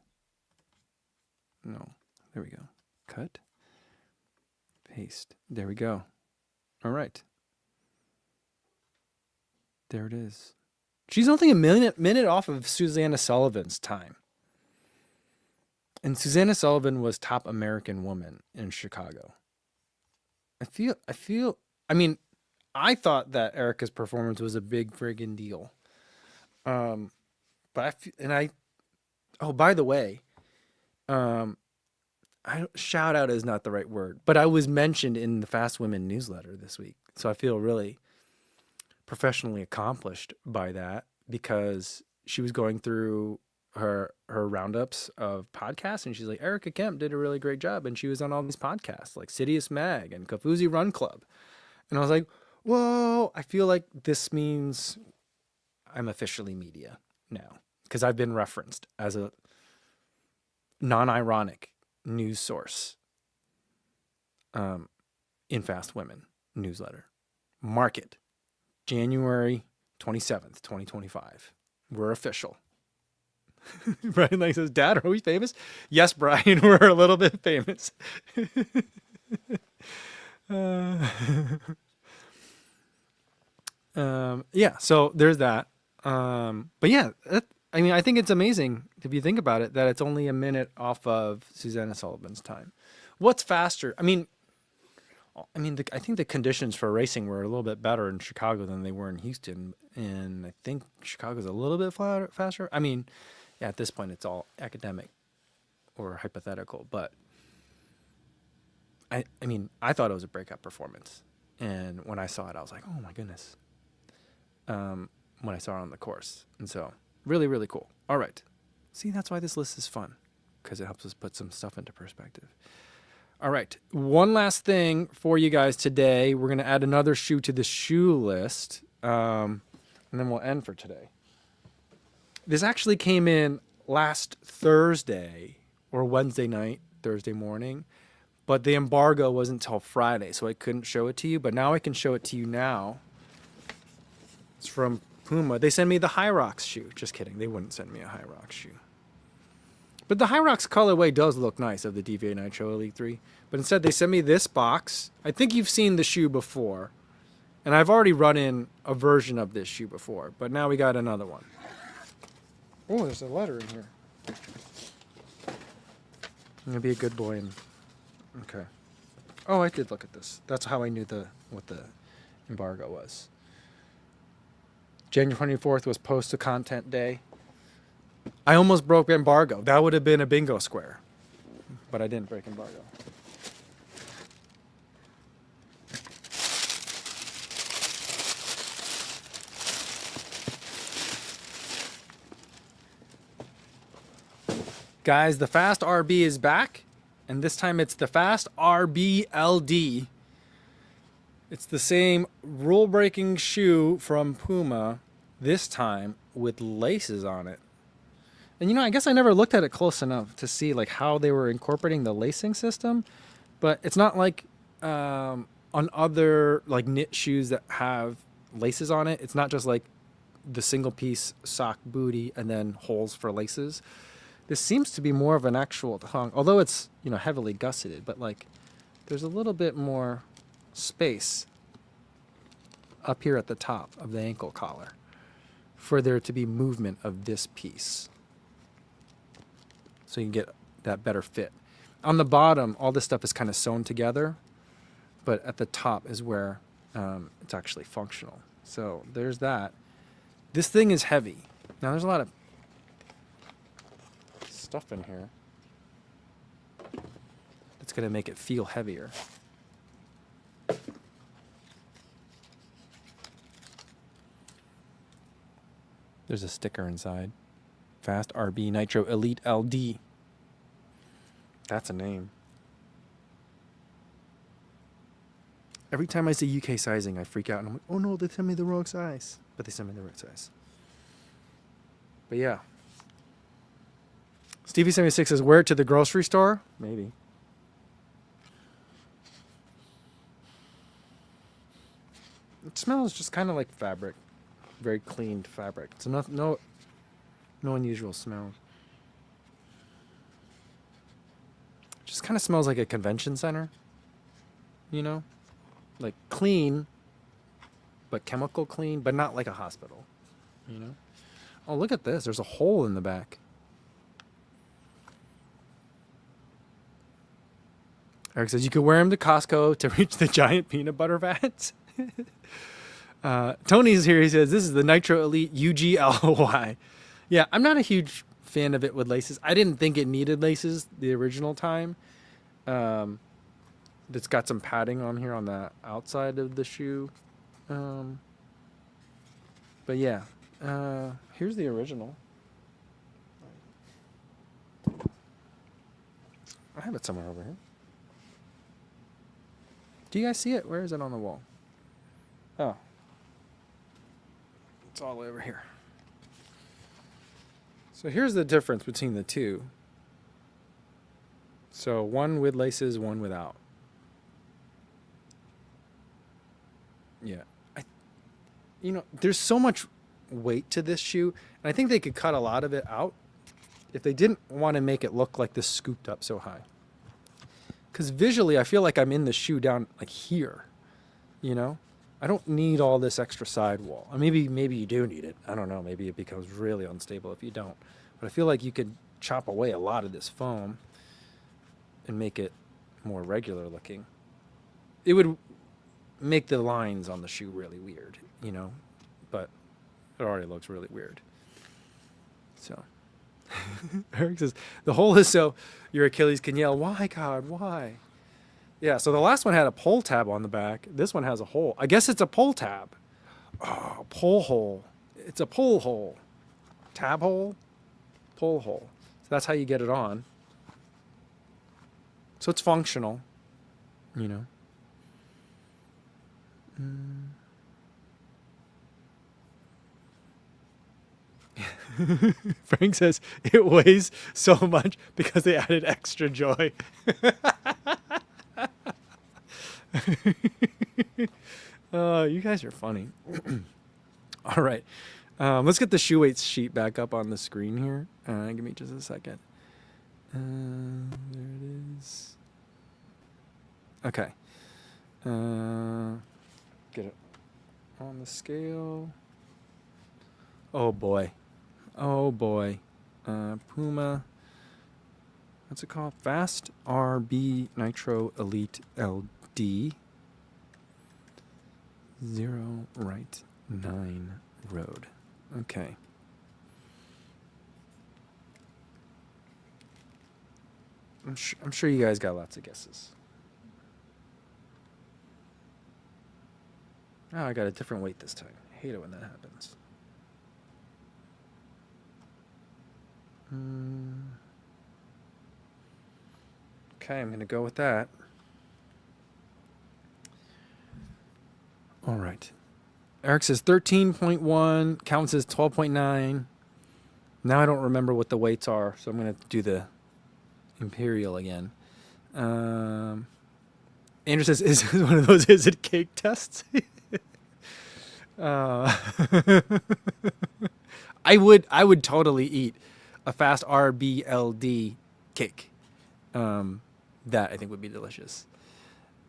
No, there we go. Cut. Paste. There we go. All right. There it is. She's only a minute off of Susanna Sullivan's time. And Susanna Sullivan was top American woman in Chicago. I mean, I thought that Erica's performance was a big friggin' deal. Oh, by the way, shout out is not the right word, but I was mentioned in the Fast Women newsletter this week. So I feel really professionally accomplished by that, because she was going through her roundups of podcasts, and she's like, Erica Kemp did a really great job, and she was on all these podcasts like Sidious Mag and Kafuzi Run Club. And I was like, whoa, I feel like this means I'm officially media now, because I've been referenced as a non-ironic news source in Fast Women newsletter. Mark it. January 27th, 2025. We're official. Brian like says, Dad, are we famous? Yes, Brian, we're a little bit famous. Yeah, so there's that. But yeah, I mean, I think it's amazing, if you think about it, that it's only a minute off of Susanna Sullivan's time. What's faster? I think the conditions for racing were a little bit better in Chicago than they were in Houston, and I think Chicago's a little bit faster. I mean, yeah, at this point it's all academic or hypothetical, but I mean, I thought it was a breakout performance, and when I saw it, I was like, oh my goodness. When I saw it on the course, and so really, really cool. All right, see, that's why this list is fun, because it helps us put some stuff into perspective. All right, one last thing for you guys today. We're going to add another shoe to the shoe list, and then we'll end for today. This actually came in last Thursday or Wednesday night, Thursday morning, but the embargo wasn't until Friday, so I couldn't show it to you, but now I can show it to you now. It's from Puma. They sent me the High Rocks shoe. Just kidding. They wouldn't send me a High Rocks shoe. But the Hyrox colorway does look nice of the DVA Nitro Elite 3. But instead they sent me this box. I think you've seen the shoe before. And I've already run in a version of this shoe before. But now we got another one. Oh, there's a letter in here. I'm going to be a good boy and... Okay. Oh, I did look at this. That's how I knew what the embargo was. January 24th was post-to-content day. I almost broke embargo. That would have been a bingo square. But I didn't break embargo. Guys, the Fast RB is back. And this time it's the Fast RB LD. It's the same rule-breaking shoe from Puma, this time with laces on it. And you know, I guess I never looked at it close enough to see like how they were incorporating the lacing system. But it's not like on other like knit shoes that have laces on it. It's not just like the single piece sock booty and then holes for laces. This seems to be more of an actual tongue, although it's, you know, heavily gusseted, but like there's a little bit more space up here at the top of the ankle collar for there to be movement of this piece. So you can get that better fit. On the bottom, all this stuff is kind of sewn together, but at the top is where it's actually functional. So there's that. This thing is heavy. Now there's a lot of stuff in here that's going to make it feel heavier. There's a sticker inside. Fast RB Nitro Elite LD. That's a name. Every time I see UK sizing, I freak out and I'm like, oh no, they sent me the wrong size. But they sent me the right size. But yeah. Stevie76 says, wear it to the grocery store? Maybe. It smells just kind of like fabric. Very cleaned fabric. It's no unusual smell. Just kind of smells like a convention center. You know? Like clean, but chemical clean, but not like a hospital. You know? Oh, look at this. There's a hole in the back. Eric says, you could wear them to Costco to reach the giant peanut butter vats. Tony's here. He says, this is the Nitro Elite UGLY. Yeah, I'm not a huge fan of it with laces. I didn't think it needed laces the original time. It's got some padding on here on the outside of the shoe. But yeah, here's the original. I have it somewhere over here. Do you guys see it? Where is it on the wall? Oh. It's all over here. So here's the difference between the two. So one with laces, one without. Yeah. You know, there's so much weight to this shoe, and I think they could cut a lot of it out if they didn't want to make it look like this scooped up so high. Because visually, I feel like I'm in the shoe down like here, you know? I don't need all this extra sidewall. Maybe you do need it. I don't know. Maybe it becomes really unstable if you don't. But I feel like you could chop away a lot of this foam and make it more regular looking. It would make the lines on the shoe really weird, you know? But it already looks really weird. So... Eric says, the hole is so your Achilles can yell, why, God, why? Yeah, so the last one had a pull tab on the back. This one has a hole. I guess it's a pull tab. Oh, pull hole. It's a pull hole. Tab hole, pull hole. So that's how you get it on. So it's functional, you know. Frank says it weighs so much because they added extra joy. You guys are funny. All right. Let's get the shoe weights sheet back up on the screen here. Give me just a second. There it is. Okay. Get it on the scale. Oh boy. Oh boy. Puma. What's it called? Fast RB Nitro Elite LD. 0 right 9 road. Okay. I'm sure you guys got lots of guesses. Oh, I got a different weight this time. I hate it when that happens. Okay, I'm going to go with that. All right. Eric says 13.1. Calvin says 12.9. Now I don't remember what the weights are, so I'm going to do the Imperial again. Andrew says, is it one of those is it cake tests? I would totally eat a fast RBLD cake. That I think would be delicious.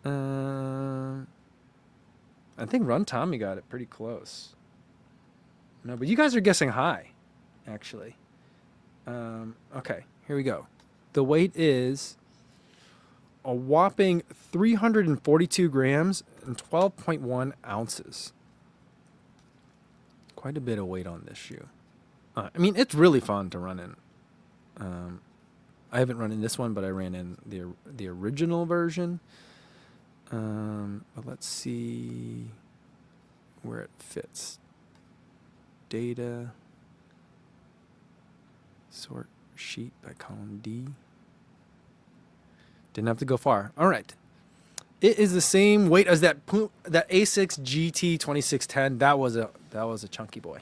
I think Run Tommy got it pretty close. No, but you guys are guessing high, actually. Okay, here we go. The weight is a whopping 342 grams and 12.1 ounces. Quite a bit of weight on this shoe. I mean, it's really fun to run in. I haven't run in this one, but I ran in the original version. But let's see where it fits. Data. Sort sheet by column D. Didn't have to go far. All right. It is the same weight as that A6 GT 2610. That was a chunky boy.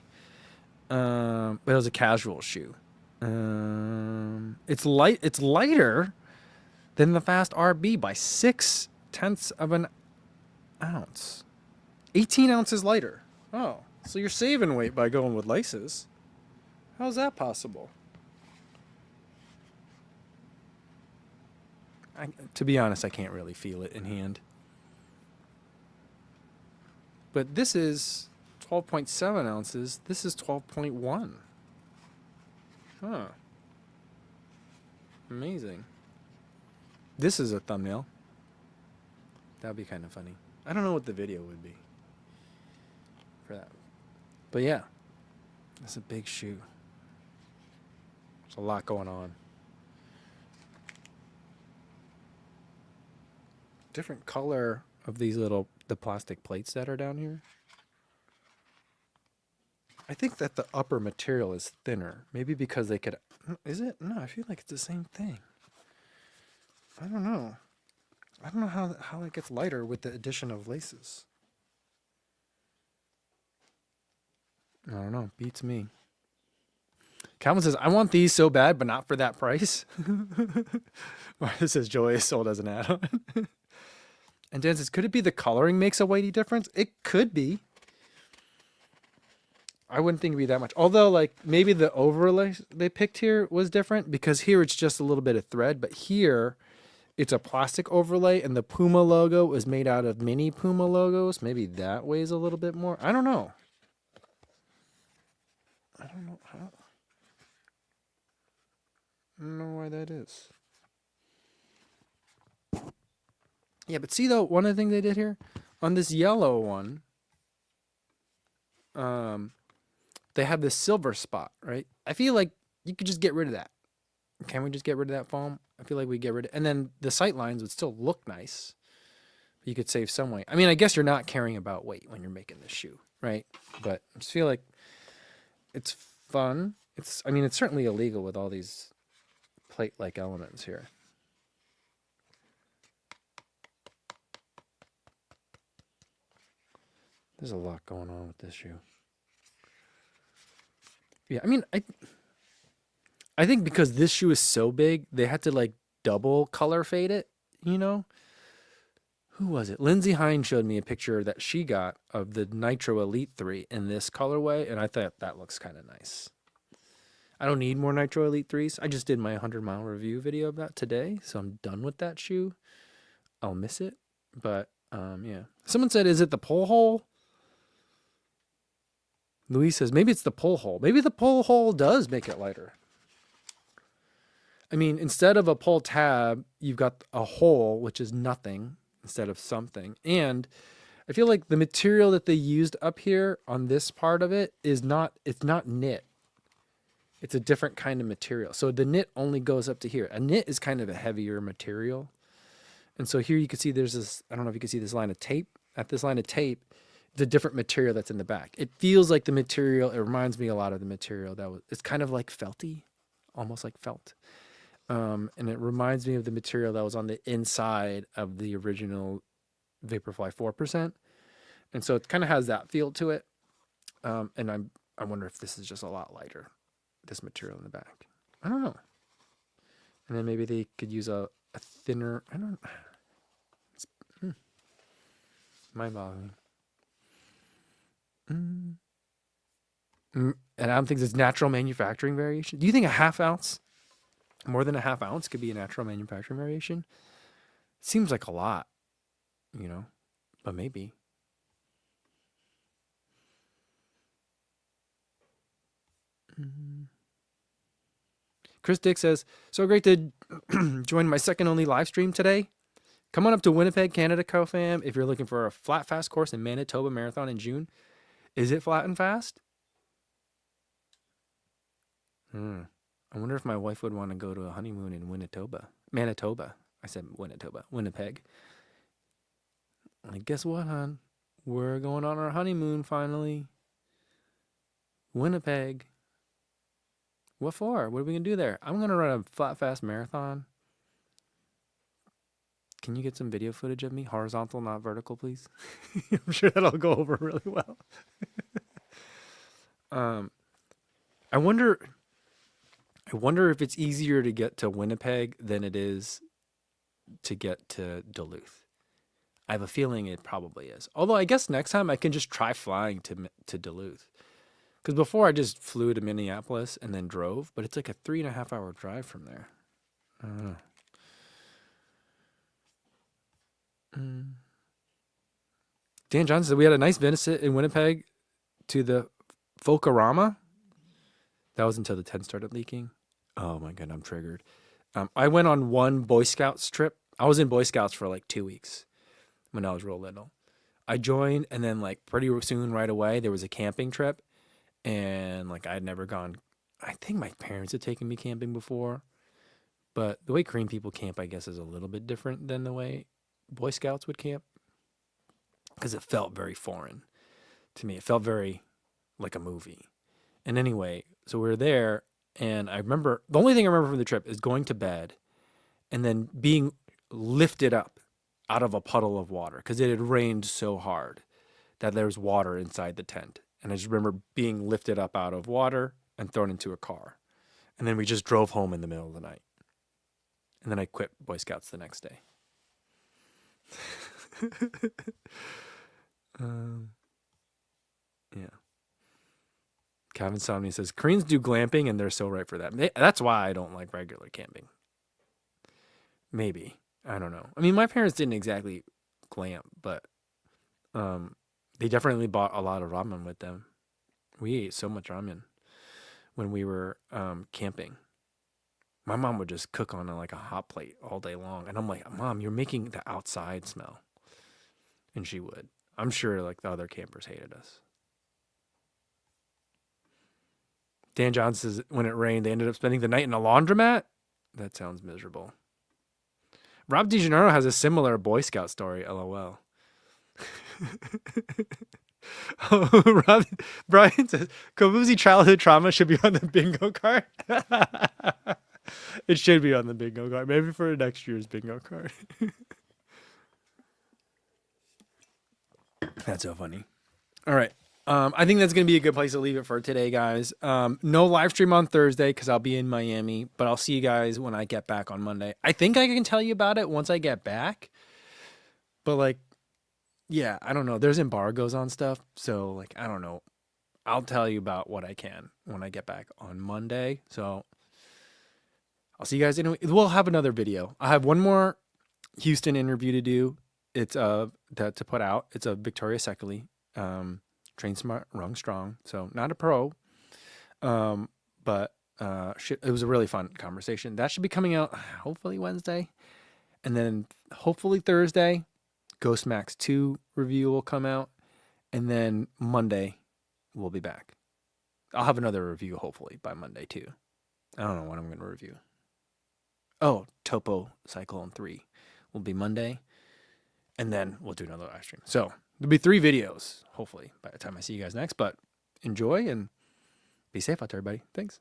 But it was a casual shoe. It's lighter than the Fast RB by 0.6 of an ounce. 18 ounces lighter. Oh, so you're saving weight by going with laces. How's that possible? To be honest, I can't really feel it in hand. But this is 12.7 ounces. This is 12.1. Huh. Amazing. This is a thumbnail. That'd be kind of funny. I don't know what the video would be for that. But yeah, it's a big shoe. There's a lot going on. Different color of these the plastic plates that are down here. I think that the upper material is thinner. Maybe because they could... Is it? No, I feel like it's the same thing. I don't know. I don't know how it gets lighter with the addition of laces. I don't know. Beats me. Calvin says, I want these so bad, but not for that price. Martha says, Joy is sold as an add-on. And Dan says, could it be the coloring makes a weighty difference? It could be. I wouldn't think it'd be that much. Although, like, maybe the overlay they picked here was different because here it's just a little bit of thread, but here it's a plastic overlay and the Puma logo is made out of mini Puma logos. Maybe that weighs a little bit more. I don't know. I don't know how. I don't know why that is. Yeah, but see though, one of the things they did here on this yellow one, they have this silver spot, right? I feel like you could just get rid of that. Can we just get rid of that foam? I feel like we get rid of, and then the sight lines would still look nice. But you could save some weight. I mean, I guess you're not caring about weight when you're making this shoe, right? But I just feel like it's fun. I mean, it's certainly illegal with all these plate-like elements here. There's a lot going on with this shoe. Yeah, I mean, I think because this shoe is so big, they had to like double color fade it, you know? Who was it? Lindsay Hine showed me a picture that she got of the Nitro Elite 3 in this colorway, and I thought that looks kind of nice. I don't need more Nitro Elite 3s. I just did my 100-mile review video about today, so I'm done with that shoe. I'll miss it, but yeah. Someone said, is it the pull hole? Luis says, maybe it's the pull hole. Maybe the pull hole does make it lighter. I mean, instead of a pull tab, you've got a hole, which is nothing instead of something. And I feel like the material that they used up here on this part of it is it's not knit. It's a different kind of material. So the knit only goes up to here. A knit is kind of a heavier material. And so here you can see there's this, I don't know if you can see this line of tape. At this line of tape, the different material that's in the back. It feels like the material, it reminds me a lot of the material it's kind of like felty, almost like felt. And it reminds me of the material that was on the inside of the original Vaporfly 4%. And so it kind of has that feel to it. And I wonder if this is just a lot lighter, this material in the back. I don't know. And then maybe they could use a thinner, I don't know. It's mind-boggling. And I don't think it's natural manufacturing variation. Do you think a half ounce, more than a half ounce, could be a natural manufacturing variation? Seems like a lot, you know, but maybe. Chris Dick says, so great to join my second only live stream today. Come on up to Winnipeg, Canada, CoFam, if you're looking for a flat fast course in Manitoba Marathon in June. Is it flat and fast? I wonder if my wife would want to go to a honeymoon in Manitoba. I said Winnipeg. Like, guess what, hon? We're going on our honeymoon finally. Winnipeg. What for? What are we going to do there? I'm going to run a flat fast marathon. Can you get some video footage of me? Horizontal, not vertical, please. I'm sure that'll go over really well. I wonder if it's easier to get to Winnipeg than it is to get to Duluth. I have a feeling it probably is. Although I guess next time I can just try flying to Duluth. Because before I just flew to Minneapolis and then drove, but it's like a 3.5 hour drive from there. I don't know. Dan Johnson said we had a nice visit in Winnipeg to the Folkorama. That was until the tent started leaking. Oh my god, I'm triggered. I went on one Boy Scouts trip. I was in Boy Scouts for like 2 weeks when I was real little. I joined, and then like pretty soon right away there was a camping trip, and like I'd never gone. I think my parents had taken me camping before, but the way Korean people camp, I guess, is a little bit different than the way Boy Scouts would camp, because it felt very foreign to me. It felt very like a movie. And anyway, so we were there, and I remember, the only thing I remember from the trip is going to bed and then being lifted up out of a puddle of water, because it had rained so hard that there was water inside the tent. And I just remember being lifted up out of water and thrown into a car. And then we just drove home in the middle of the night. And then I quit Boy Scouts the next day. Yeah. Kevin Somni says Koreans do glamping and they're so right for that. That's why I don't like regular camping. Maybe. I don't know. I mean, my parents didn't exactly glamp, but they definitely bought a lot of ramen with them. We ate so much ramen when we were camping. My mom would just cook on like a hot plate all day long. And I'm like, Mom, you're making the outside smell. And she would. I'm sure like the other campers hated us. Dan Johnson says when it rained, they ended up spending the night in a laundromat. That sounds miserable. Rob DeGennaro has a similar Boy Scout story, LOL. Oh, Brian says, Kobuzi childhood trauma should be on the bingo card. It should be on the bingo card. Maybe for next year's bingo card. That's so funny. All right. I think that's going to be a good place to leave it for today, guys. No live stream on Thursday because I'll be in Miami, but I'll see you guys when I get back on Monday. I think I can tell you about it once I get back. But, like, yeah, I don't know. There's embargoes on stuff. So, like, I don't know. I'll tell you about what I can when I get back on Monday. So I'll see you guys anyway. We'll have another video. I have one more Houston interview to do. It's to put out. It's a Victoria Seckley, train smart, rung strong. So not a pro, but it was a really fun conversation. That should be coming out hopefully Wednesday, and then hopefully Thursday, Ghost Max 2 review will come out, and then Monday we'll be back. I'll have another review hopefully by Monday too. I don't know what I'm going to review. Oh, Topo Cyclone 3 will be Monday, and then we'll do another live stream. So there'll be 3 videos, hopefully, by the time I see you guys next. But enjoy and be safe out there, everybody. Thanks.